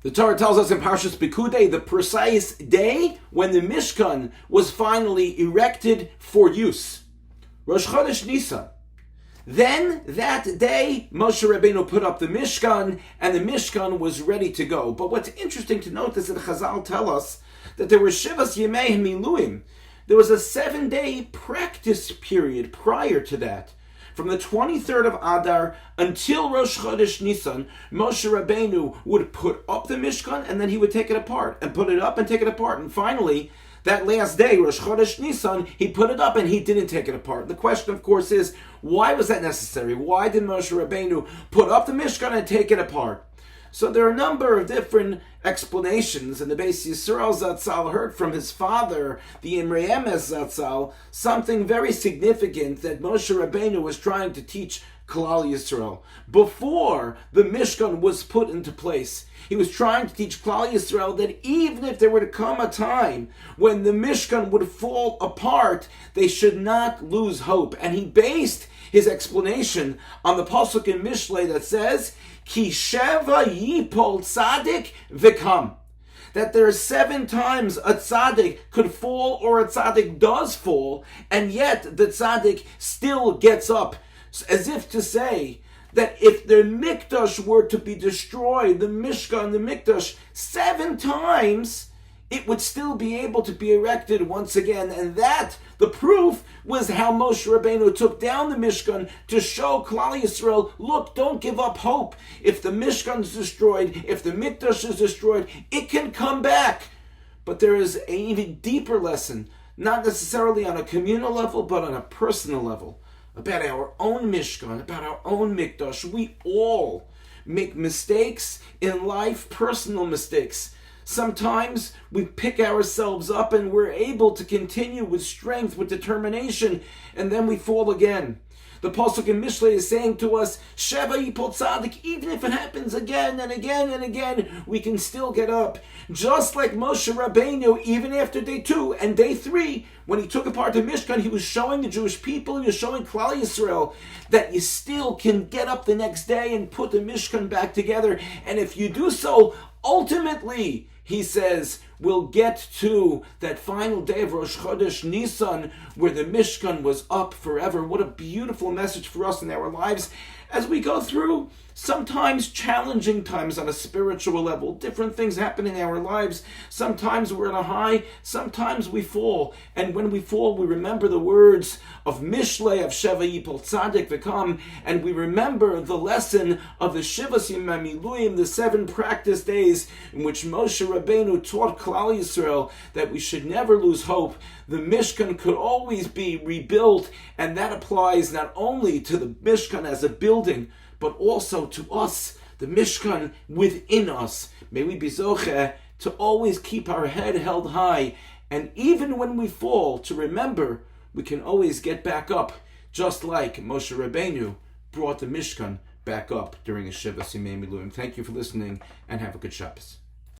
The Torah tells us in Parshas Pekudai the precise day when the Mishkan was finally erected for use. Rosh Chodesh Nisan. Then, that day, Moshe Rabbeinu put up the Mishkan, and the Mishkan was ready to go. But what's interesting to note is that Chazal tell us that there were Shivas Yemei Miluim. There was a 7-day practice period prior to that. From the 23rd of Adar until Rosh Chodesh Nisan, Moshe Rabbeinu would put up the Mishkan, and then he would take it apart, and put it up and take it apart. And finally, that last day, Rosh Chodesh Nisan, he put it up and he didn't take it apart. The question, of course, is, why was that necessary? Why did Moshe Rabbeinu put up the Mishkan and take it apart? So there are a number of different explanations, and the Beis Yisrael Zatzal heard from his father, the Imrei Emes Zatzal, something very significant that Moshe Rabbeinu was trying to teach Klal Yisrael. Before the Mishkan was put into place, he was trying to teach Klal Yisrael that even if there were to come a time when the Mishkan would fall apart, they should not lose hope. And he based his explanation on the pasuk in Mishlei that says, Ki sheva yipol tzadik v'kam. That there are 7 times a tzaddik could fall or a tzaddik does fall, and yet the tzaddik still gets up. As if to say that if the Mikdash were to be destroyed, the Mishkan, the Mikdash, 7 times, it would still be able to be erected once again. And that, the proof, was how Moshe Rabbeinu took down the Mishkan to show Klal Yisrael, look, don't give up hope. If the Mishkan is destroyed, if the Mikdash is destroyed, it can come back. But there is an even deeper lesson, not necessarily on a communal level, but on a personal level, about our own Mishkan, about our own Mikdash. We all make mistakes in life, personal mistakes. Sometimes we pick ourselves up and we're able to continue with strength, with determination, and then we fall again. The pasuk in Mishlei is saying to us, Sheva yipol tzadik, even if it happens again and again and again, we can still get up. Just like Moshe Rabbeinu, even after day 2 and day 3, when he took apart the Mishkan, he was showing the Jewish people, he was showing Klal Yisrael, that you still can get up the next day and put the Mishkan back together. And if you do so, ultimately, he says, we'll get to that final day of Rosh Chodesh Nisan where the Mishkan was up forever. What a beautiful message for us in our lives as we go through sometimes challenging times on a spiritual level. Different things happen in our lives. Sometimes we're on a high, sometimes we fall. And when we fall, we remember the words of Mishlei of Sheva Yipol Tzadik V'Kam, and we remember the lesson of the Shivas Yemei Miluim, the 7 practice days in which Moshe Rabbeinu taught Klal Yisrael that we should never lose hope. The Mishkan could always be rebuilt, and that applies not only to the Mishkan as a building, but also to us, the Mishkan within us. May we be zocheh to always keep our head held high, and even when we fall, to remember we can always get back up, just like Moshe Rabbeinu brought the Mishkan back up during his Shivas Yemei Miluim. Thank you for listening, and have a good Shabbos.